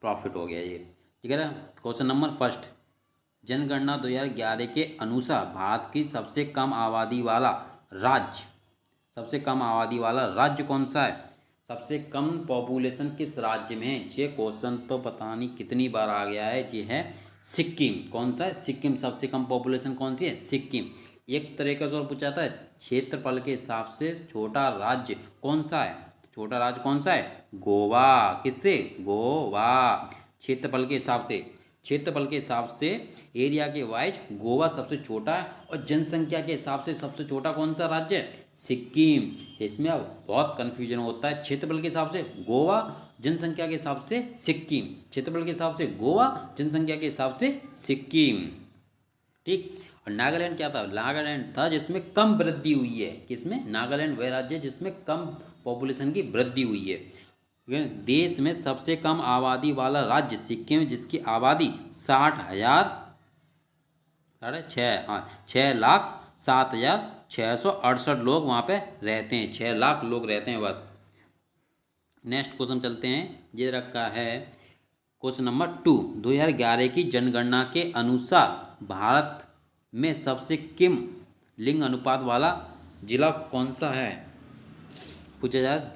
प्रॉफिट हो गया ये, ठीक है ना। क्वेश्चन नंबर फर्स्ट, जनगणना 2011 के अनुसार भारत की सबसे कम आबादी वाला राज्य, सबसे कम आबादी वाला राज्य कौन सा है, सबसे कम पॉपुलेशन किस राज्य में है। ये क्वेश्चन तो पता नहीं कितनी बार आ गया है, ये है सिक्किम। कौन सा है, सिक्किम। सबसे कम पॉपुलेशन कौन सी है, सिक्किम। एक तरीके से और पूछा जाता है, क्षेत्रफल के हिसाब से छोटा राज्य कौन सा है, छोटा राज्य कौन सा है, गोवा। किससे, गोवा। क्षेत्रफल के हिसाब से, क्षेत्रफल के हिसाब से एरिया के वाइज गोवा सबसे छोटा है, और जनसंख्या के हिसाब से सबसे छोटा कौन सा राज्य है, सिक्किम। इसमें अब बहुत कन्फ्यूजन होता है, क्षेत्रफल के हिसाब से गोवा, जनसंख्या के हिसाब से सिक्किम, क्षेत्रफल के हिसाब से गोवा, जनसंख्या के हिसाब से सिक्किम, ठीक। और नागालैंड क्या था, नागालैंड था जिसमें कम वृद्धि हुई है। किसमें, नागालैंड वह राज्य जिसमें कम पॉपुलेशन की वृद्धि हुई है। देश में सबसे कम आबादी वाला राज्य सिक्किम, जिसकी आबादी 60,000, 6,07,668 लोग वहाँ पे रहते हैं, 6 लाख लोग रहते हैं बस। नेक्स्ट क्वेश्चन चलते हैं, ये रखा है क्वेश्चन नंबर 2, 2011 की जनगणना के अनुसार भारत में सबसे कम लिंग अनुपात वाला जिला कौन सा है, पूछा जाए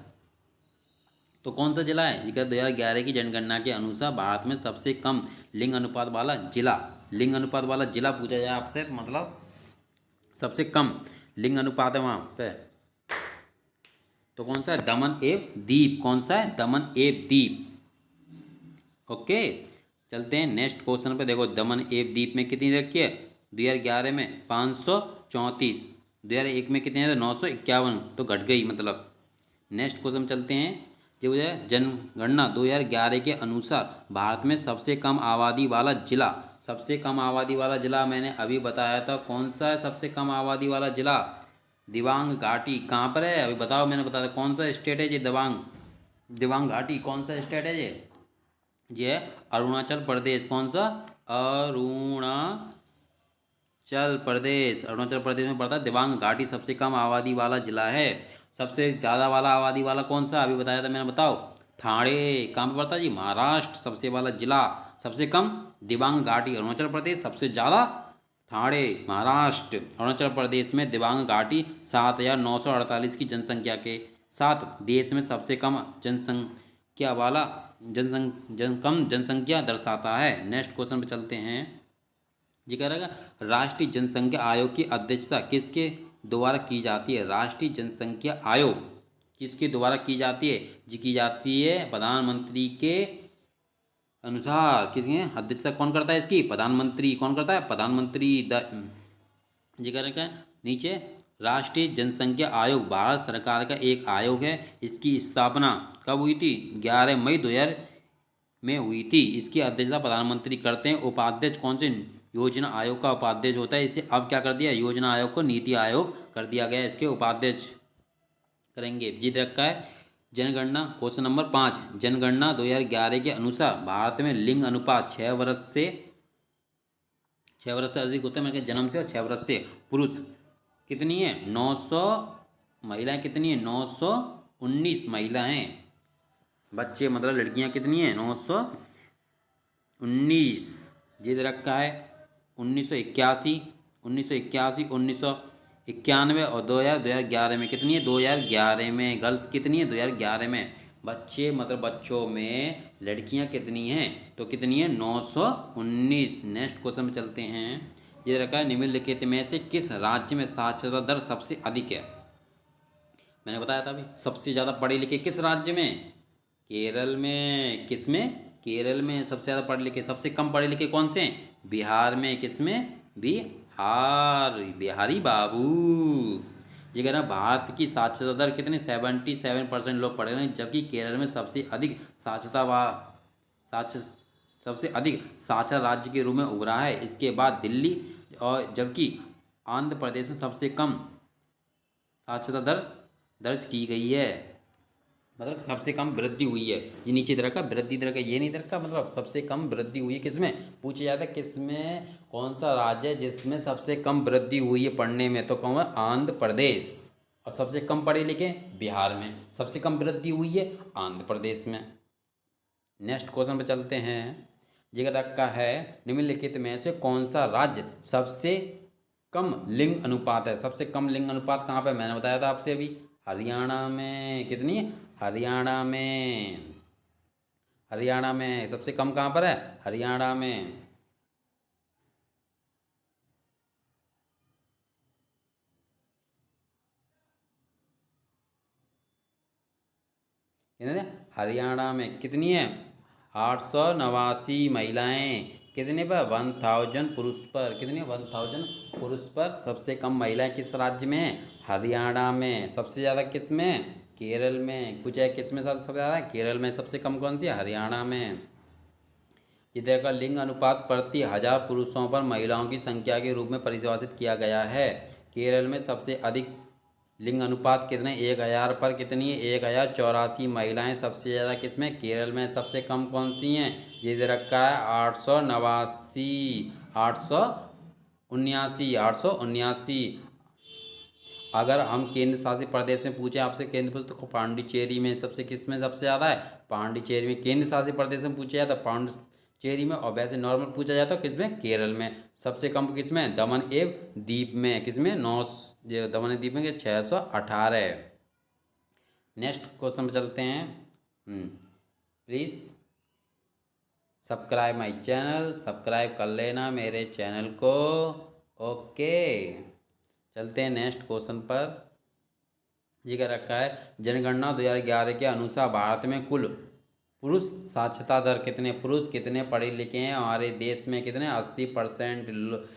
तो कौन सा जिला है। 2011 की जनगणना के अनुसार भारत में सबसे कम लिंग अनुपात वाला जिला, लिंग अनुपात वाला जिला पूछा जाए आपसे, मतलब सबसे कम लिंग अनुपात है वहाँ पे, तो कौन सा है, दमन एव दीप। कौन सा है, दमन एव दीप। ओके, चलते हैं नेक्स्ट क्वेश्चन पे। देखो दमन एव दीप में कितनी रखी है, 2011 में 534, 2001 में कितनी है, 951, तो घट गई मतलब। नेक्स्ट क्वेश्चन चलते हैं, जो है जनगणना 2011 के अनुसार भारत में सबसे कम आबादी वाला जिला, सबसे कम आबादी वाला जिला मैंने अभी बताया था, कौन सा है सबसे कम आबादी वाला जिला, दिबांग घाटी। कहाँ पर है, अभी बताओ, मैंने बताया कौन सा स्टेट है ये, दिबांग, दिबांग घाटी कौन सा स्टेट है ये है अरुणाचल प्रदेश। कौन सा, अरुणाचल प्रदेश, अरुणाचल प्रदेश में पड़ता है दिबांग घाटी, सबसे कम आबादी वाला जिला है। सबसे ज़्यादा वाला आबादी वाला कौन सा, अभी बताया था मैंने, बताओ, ठाणे। कहाँ पे पड़ता है जी, महाराष्ट्र। सबसे वाला जिला, सबसे कम दिबांग घाटी अरुणाचल प्रदेश, सबसे ज़्यादा ठाणे महाराष्ट्र। अरुणाचल प्रदेश में दिबांग घाटी 7,948 की जनसंख्या के साथ देश में सबसे कम जनसंख्या वाला कम जनसंख्या दर्शाता है। नेक्स्ट क्वेश्चन पे चलते हैं, ये कह रहा है राष्ट्रीय जनसंख्या आयोग की अध्यक्षता किसके द्वारा की जाती है, राष्ट्रीय जनसंख्या आयोग किसके द्वारा की जाती है, जी की जाती है प्रधानमंत्री के अनुसार। किसके अध्यक्षता कौन करता है इसकी, प्रधानमंत्री। कौन करता है, प्रधानमंत्री। ये कह रखा है नीचे, राष्ट्रीय जनसंख्या आयोग भारत सरकार का एक आयोग है। इसकी स्थापना कब हुई थी, 11 मई 2000 में हुई थी। इसकी अध्यक्षता प्रधानमंत्री करते हैं। उपाध्यक्ष कौन से, योजना आयोग का उपाध्यक्ष होता है। इसे अब क्या कर दिया, योजना आयोग को नीति आयोग कर दिया गया, इसके उपाध्यक्ष करेंगे। जीत रखा है जनगणना क्वेश्चन नंबर 5, जनगणना 2011 के अनुसार भारत में लिंग अनुपात 6 वर्ष से अधिक होता है, मतलब जन्म से, और 6 वर्ष से पुरुष कितनी है, 900, महिलाएं कितनी है, 919 महिलाएं, बच्चे मतलब लड़कियां कितनी हैं, 919। जीत रखा है 1981, 1981, 1991 और 2011 में कितनी है, 2011 में गर्ल्स कितनी है, 2011 में बच्चे मतलब बच्चों में लड़कियां कितनी हैं, तो कितनी है, 919। नेक्स्ट क्वेश्चन में चलते हैं, ये रखा है निम्नलिखित में से किस राज्य में साक्षरता दर सबसे अधिक है। मैंने बताया था अभी, सबसे ज़्यादा पढ़े लिखे किस राज्य में, केरल में। किस में, केरल में सबसे ज़्यादा पढ़े लिखे। सबसे कम पढ़े लिखे कौन से हैं, बिहार में। किस में, बिहार, बिहारी बाबू। ये कह रहा है भारत की साक्षरता दर कितनी, 77% लोग पढ़े हैं, जबकि केरल में सबसे अधिक सबसे अधिक साक्षर राज्य के रूप में उभरा है। इसके बाद दिल्ली, और जबकि आंध्र प्रदेश में सबसे कम साक्षरता दर दर्ज की गई है। मतलब सबसे कम वृद्धि हुई है, ये नीचे दर का वृद्धि दर का, ये नहीं दर का, मतलब सबसे कम वृद्धि हुई है किसमें, पूछा जाता है किसमें, कौन सा राज्य है जिसमें सबसे कम वृद्धि हुई है पढ़ने में, तो कहूँगा आंध्र प्रदेश। और सबसे कम पढ़े लिखे बिहार में, सबसे कम वृद्धि हुई है आंध्र प्रदेश में। नेक्स्ट क्वेश्चन पे चलते हैं। जगह रखा है निम्नलिखित में से कौन सा राज्य सबसे कम लिंग अनुपात है, सबसे कम लिंग अनुपात कहाँ पे, मैंने बताया था आपसे अभी, हरियाणा में। कितनी है, हरियाणा में, हरियाणा में सबसे कम कहाँ पर है, हरियाणा में। कितने, हरियाणा में कितनी है, 889 महिलाएं, कितने पर, 1000 पुरुष पर, कितने 1000 पुरुष पर सबसे कम महिलाएं किस राज्य में है, हरियाणा में। सबसे ज़्यादा किस में, केरल में। पूछा है किस में सबसे ज़्यादा, केरल में। सबसे कम कौन सी है, हरियाणा में। इधर का लिंग अनुपात प्रति 1000 पुरुषों पर महिलाओं की संख्या के रूप में परिभाषित किया गया है। केरल में सबसे अधिक लिंग अनुपात कितने, 1000 पर कितनी है, 1084 महिलाएं। सबसे ज़्यादा किसमें, केरल में। सबसे कम कौन सी हैं, ये दे रखा है 889, 879, 879। अगर हम केंद्र शासित प्रदेश में पूछे आपसे, केंद्र प्रदेश तो पांडिचेरी में सबसे, किस में सबसे ज़्यादा है, पांडिचेरी में। केंद्र शासित प्रदेश में पूछा जाए तो पांडिचेरी में, और वैसे नॉर्मल पूछा जाए तो किस में, केरल में। सबसे कम किस में, दमन एवं दीप में। किस में, 9, दमन एवं दीप में 618। नेक्स्ट क्वेश्चन पे चलते हैं। Please subscribe my channel, subscribe कर लेना मेरे चैनल को। ओके, चलते हैं नेक्स्ट क्वेश्चन पर। ये क्या रखा है, जनगणना 2011 के अनुसार भारत में कुल पुरुष साक्षरता दर कितने, पुरुष कितने पढ़े लिखे हैं हमारे देश में, कितने, 80%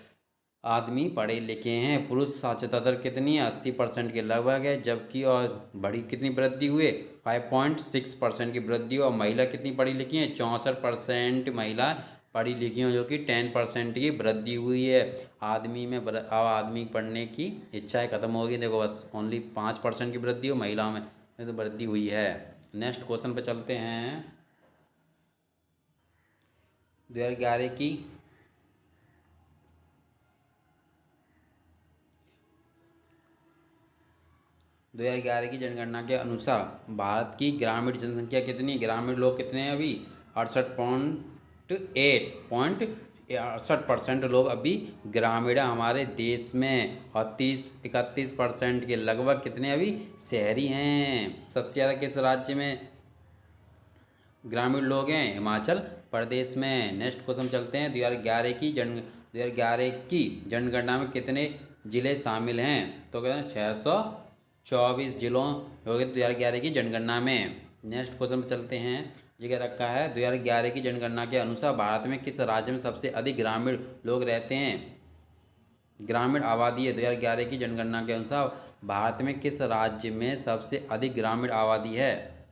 आदमी पढ़े लिखे हैं। पुरुष साक्षरता दर कितनी है, 80% के लगभग है। जबकि और बड़ी कितनी वृद्धि हुई, 5.6% की वृद्धि। और महिला कितनी पढ़ी लिखी है, 64% महिला पढ़ी लिखी हैं, जो कि 10% की वृद्धि हुई है। आदमी में अब आदमी पढ़ने की इच्छाएं खत्म हो गई, देखो बस ओनली 5% की वृद्धि हो, महिलाओं में तो वृद्धि हुई है। नेक्स्ट क्वेश्चन पे चलते हैं। 2011 की 2011 की जनगणना के अनुसार भारत की ग्रामीण जनसंख्या कितनी, ग्रामीण लोग कितने हैं अभी, 68.68% लोग अभी ग्रामीण है हमारे देश में। और 30-31% के लगभग कितने अभी शहरी हैं। सबसे ज़्यादा किस राज्य में ग्रामीण लोग हैं, हिमाचल प्रदेश में। नेक्स्ट क्वेश्चन चलते हैं। 2011 की जनगणना में कितने जिले शामिल हैं, तो कहते हैं 624 जिलों हो गए 2011 की जनगणना में। नेक्स्ट क्वेश्चन पर चलते हैं। ये रखा है 2011 की जनगणना के अनुसार भारत में किस राज्य में सबसे अधिक ग्रामीण लोग रहते हैं, ग्रामीण आबादी है। 2011 की जनगणना के अनुसार भारत में किस राज्य में सबसे अधिक ग्रामीण आबादी है,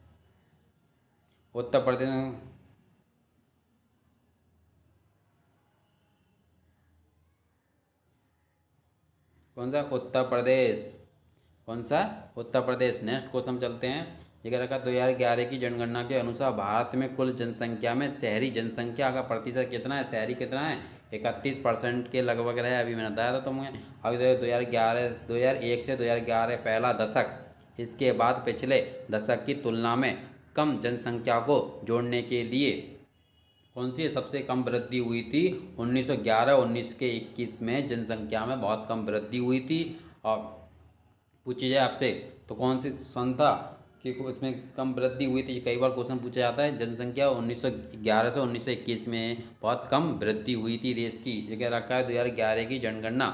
उत्तर प्रदेश। कौन सा, उत्तर प्रदेश। कौन सा, उत्तर प्रदेश। नेक्स्ट क्वेश्चन चलते हैं। ये कह रखा 2011 की जनगणना के अनुसार भारत में कुल जनसंख्या में शहरी जनसंख्या का प्रतिशत कितना है, शहरी कितना है, 31% के लगभग रहे। अभी मैंने बताया था तुम्हें। अभी 2001 से 2011 पहला दशक, इसके बाद पिछले दशक की तुलना में कम जनसंख्या को जोड़ने के लिए कौन सी सबसे कम वृद्धि हुई थी, 1911 19 के 21 में जनसंख्या में बहुत कम वृद्धि हुई थी। और पूछी जाए आपसे तो कौन सी सन था कि उसमें कम वृद्धि हुई थी, कई बार क्वेश्चन पूछा जाता है। जनसंख्या 1911 से 1921 में बहुत कम वृद्धि हुई थी देश की। जगह रखा है 2011 की जनगणना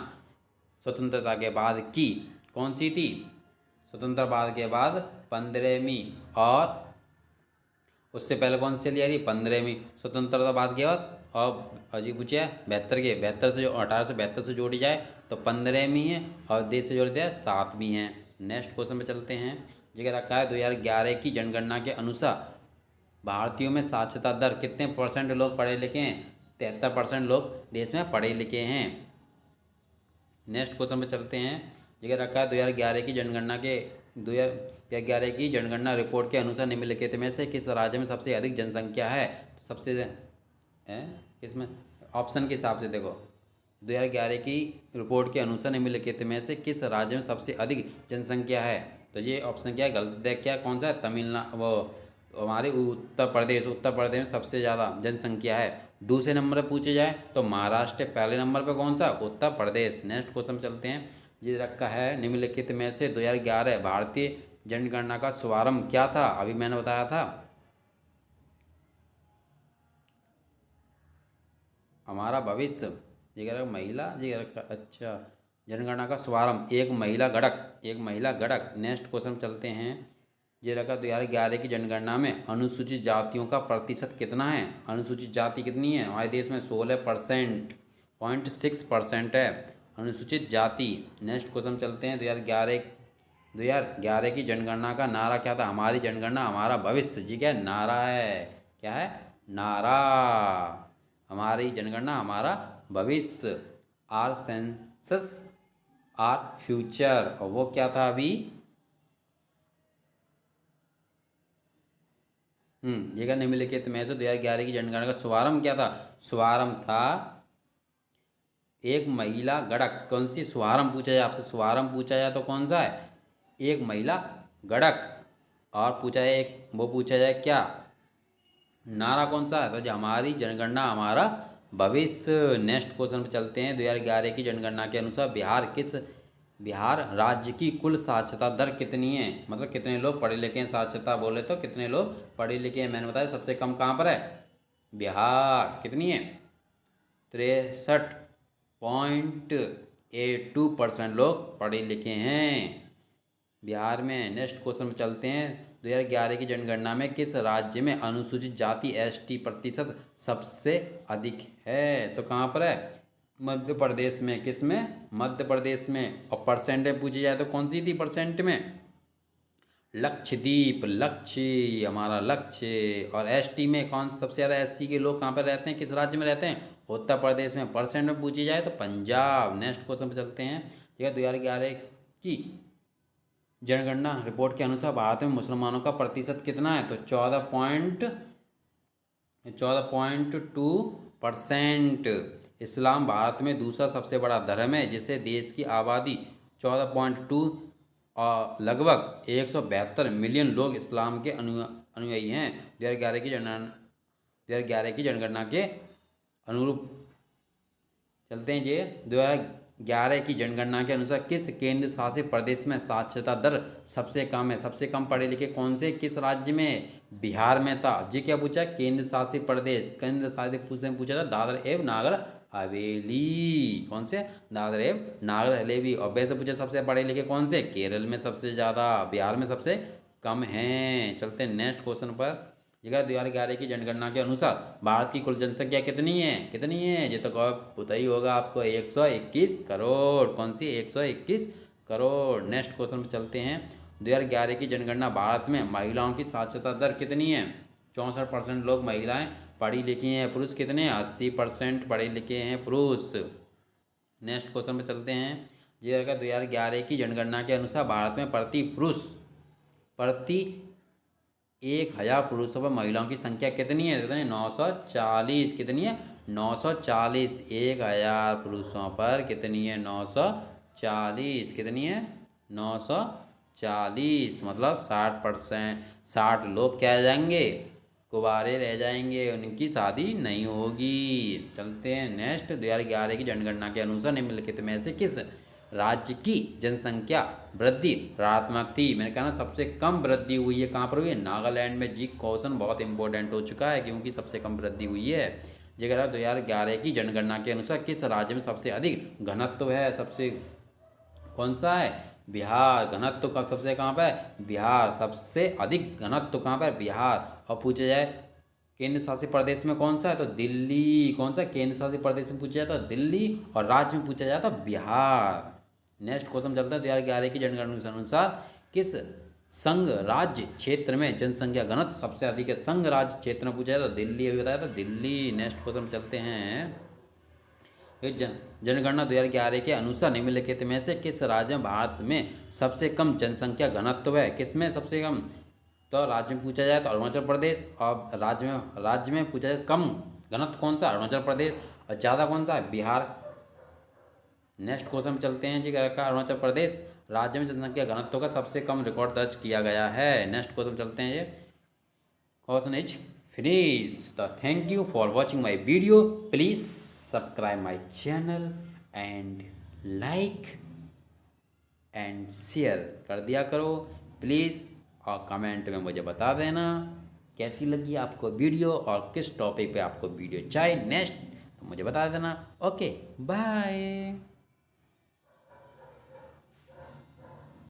स्वतंत्रता के बाद की कौन सी थी, स्वतंत्रता बाद के बाद 15वीं। और उससे पहले कौन सी लिया रही, 15वीं। स्वतंत्रता बाद के बाद और अजीब पूछे 72 से जो 1872 से जोड़ी जाए तो 15वीं है, और देश से जोड़ दिया 7वीं है। नेक्स्ट क्वेश्चन पे चलते हैं। जगह रखा है 2011 की जनगणना के अनुसार भारतीयों में साक्षरता दर कितने परसेंट लोग पढ़े लिखे हैं, 73% लोग देश में पढ़े लिखे हैं। नेक्स्ट क्वेश्चन पे चलते हैं। जगह रखा है 2011 की जनगणना के 2011 की जनगणना रिपोर्ट के अनुसार निम्नलिखित में से किस राज्य में सबसे अधिक जनसंख्या है? तो सबसे है किसमें, ऑप्शन के हिसाब से देखो, 2011 की रिपोर्ट के अनुसार निम्नलिखित में से किस राज्य में सबसे अधिक जनसंख्या है? तो ये ऑप्शन क्या है, गलत देख, क्या कौन सा है, तमिलनाडु, वो हमारे उत्तर प्रदेश, उत्तर प्रदेश में सबसे ज़्यादा जनसंख्या है। दूसरे नंबर पर पूछे जाए तो महाराष्ट्र, पहले नंबर पर कौन सा, उत्तर प्रदेश। नेक्स्ट क्वेश्चन चलते हैं। ये रखा है, निम्नलिखित में से 2011 भारतीय जनगणना का शुभारंभ क्या था? अभी मैंने बताया था, हमारा भविष्य। ये कह रहा महिला, ये रखा, अच्छा, जनगणना का शुभारंभ एक महिला गणक, एक महिला गणक। नेक्स्ट क्वेश्चन चलते हैं। ये रखा 2011 की जनगणना में अनुसूचित जातियों का प्रतिशत कितना है? अनुसूचित जाति कितनी है हमारे देश में? 16.6% है अनुसूचित जाति। नेक्स्ट क्वेश्चन चलते हैं। 2011 की जनगणना का नारा क्या था? हमारी जनगणना हमारा भविष्य। जी क्या नारा है? क्या है नारा? हमारी जनगणना हमारा भविष्य, आर सेंसस आर फ्यूचर। और वो क्या था अभी? ये क्या निम्नलिखित में से 2011 की जनगणना का शुभारंभ क्या था? शुभारंभ था एक महिला गणक। कौन सी शुभारंभ पूछा जाए आपसे? शुभारंभ पूछा जाए तो कौन सा है? एक महिला गणक। और पूछा जाए एक, वो पूछा जाए क्या, नारा कौन सा है? तो जो हमारी जनगणना हमारा भविष्य। नेक्स्ट क्वेश्चन पे चलते हैं। 2011 की जनगणना के अनुसार बिहार राज्य की कुल साक्षरता दर कितनी है? मतलब कितने लोग पढ़े लिखे हैं? साक्षरता बोले तो कितने लोग पढ़े लिखे हैं? मैंने बताया सबसे कम कहाँ पर है, बिहार। कितनी है? 63.82% लोग पढ़े लिखे हैं बिहार में। नेक्स्ट क्वेश्चन में चलते हैं। 2011 की जनगणना में किस राज्य में अनुसूचित जाति एसटी प्रतिशत सबसे अधिक है? तो कहाँ पर है? मध्य प्रदेश में। किस में? मध्य प्रदेश में। और परसेंट में पूछी जाए तो कौन सी थी परसेंट में? लक्षद्वीप, लक्ष्य, हमारा लक्ष्य। और एसटी में कौन सबसे ज़्यादा एससी के लोग कहाँ पर रहते हैं? किस राज्य में रहते हैं? उत्तर प्रदेश में। परसेंट में पूछी जाए तो पंजाब। नेक्स्ट क्वेश्चन पर चलते हैं। ठीक है, 2011 की जनगणना रिपोर्ट के अनुसार भारत में मुसलमानों का प्रतिशत कितना है? तो 14.2%। इस्लाम भारत में दूसरा सबसे बड़ा धर्म है, जिसे देश की आबादी 14.2 और लगभग 172 मिलियन लोग इस्लाम के अनुयायी हैं। 2011 की जनगणना के अनुरूप चलते हैं। ये 2011 की जनगणना के अनुसार किस केंद्र शासित प्रदेश में साक्षरता दर सबसे कम है? सबसे कम पढ़े लिखे कौन से किस राज्य में? बिहार में था। जी क्या पूछा? केंद्र शासित प्रदेश। केंद्र शासित पूछा था दादरा एवं नागर हवेली। कौन से? दादरा एवं नागर हवेली। और वैसे पूछा सबसे पढ़े लिखे कौन से? केरल में सबसे ज़्यादा, बिहार में सबसे कम हैं। चलते हैं नेक्स्ट क्वेश्चन पर। जगह 2011 की जनगणना के अनुसार भारत की कुल जनसंख्या कितनी है? कितनी है? ये तो पता ही होगा आपको, 121 करोड़। कौन सी? 121 करोड़। नेक्स्ट क्वेश्चन पर चलते हैं। 2011 की जनगणना भारत में महिलाओं की साक्षरता दर कितनी है? 64% लोग महिलाएं पढ़ी लिखी हैं। पुरुष कितने? 80% पढ़े लिखे हैं पुरुष। नेक्स्ट क्वेश्चन पर चलते हैं। ये रखा 2011 की जनगणना के अनुसार भारत में प्रति 1000 पुरुषों पर महिलाओं की संख्या कितनी है? कितनी? 940। कितनी है? 940। 1000 पुरुषों पर कितनी है? 940। कितनी है? 940। मतलब 60%, 60 लोग क्या जाएंगे? कुंवारे रह जाएंगे, उनकी शादी नहीं होगी। चलते हैं नेक्स्ट। 2011 की जनगणना के अनुसार निम्नलिखित में से किस राज्य की जनसंख्या वृद्धि ऋणात्मक थी? मैंने कहा ना सबसे कम वृद्धि हुई है। कहाँ पर हुई है? नागालैंड में। जी क्वेश्चन बहुत इंपॉर्टेंट हो चुका है, क्योंकि सबसे कम वृद्धि हुई है। जगह 2011 की जनगणना के अनुसार किस राज्य में सबसे अधिक घनत्व है? सबसे कौन सा है? बिहार। घनत्व का सबसे कहाँ पर? बिहार। सबसे अधिक घनत्व कहाँ पर? बिहार। और पूछा जाए केंद्र शासित प्रदेश में कौन सा है? तो दिल्ली। कौन सा? केंद्र शासित प्रदेश में पूछा जाए तो दिल्ली, और राज्य में पूछा जाए तो बिहार। नेक्स्ट क्वेश्चन चलता है। 2011 की जनगणना के अनुसार किस संघ राज्य क्षेत्र में जनसंख्या घनत्व सबसे अधिक है? संघ राज्य क्षेत्र में पूछा जाए तो दिल्ली। अभी बताया था दिल्ली। नेक्स्ट क्वेश्चन चलते हैं। ये जनगणना 2011 के अनुसार निम्नलिखित में से किस राज्य में भारत में सबसे कम जनसंख्या घनत्व है? किस में सबसे कम? तो राज्य में पूछा जाए तो अरुणाचल प्रदेश, और राज्य में पूछा जाए कम घनत्व कौन सा? अरुणाचल प्रदेश। और ज़्यादा कौन सा है? बिहार। नेक्स्ट क्वेश्चन चलते हैं जी। का अरुणाचल प्रदेश राज्य में जनसंख्या घनत्व का सबसे कम रिकॉर्ड दर्ज किया गया है। नेक्स्ट क्वेश्चन चलते हैं। ये क्वेश्चन इज फिनिश। तो thank you for watching my video. Please subscribe my channel and like and share कर दिया करो प्लीज़। और कमेंट में मुझे बता देना कैसी लगी आपको वीडियो और किस टॉपिक पे आपको वीडियो चाहिए नेक्स्ट, तो मुझे बता देना। Okay bye.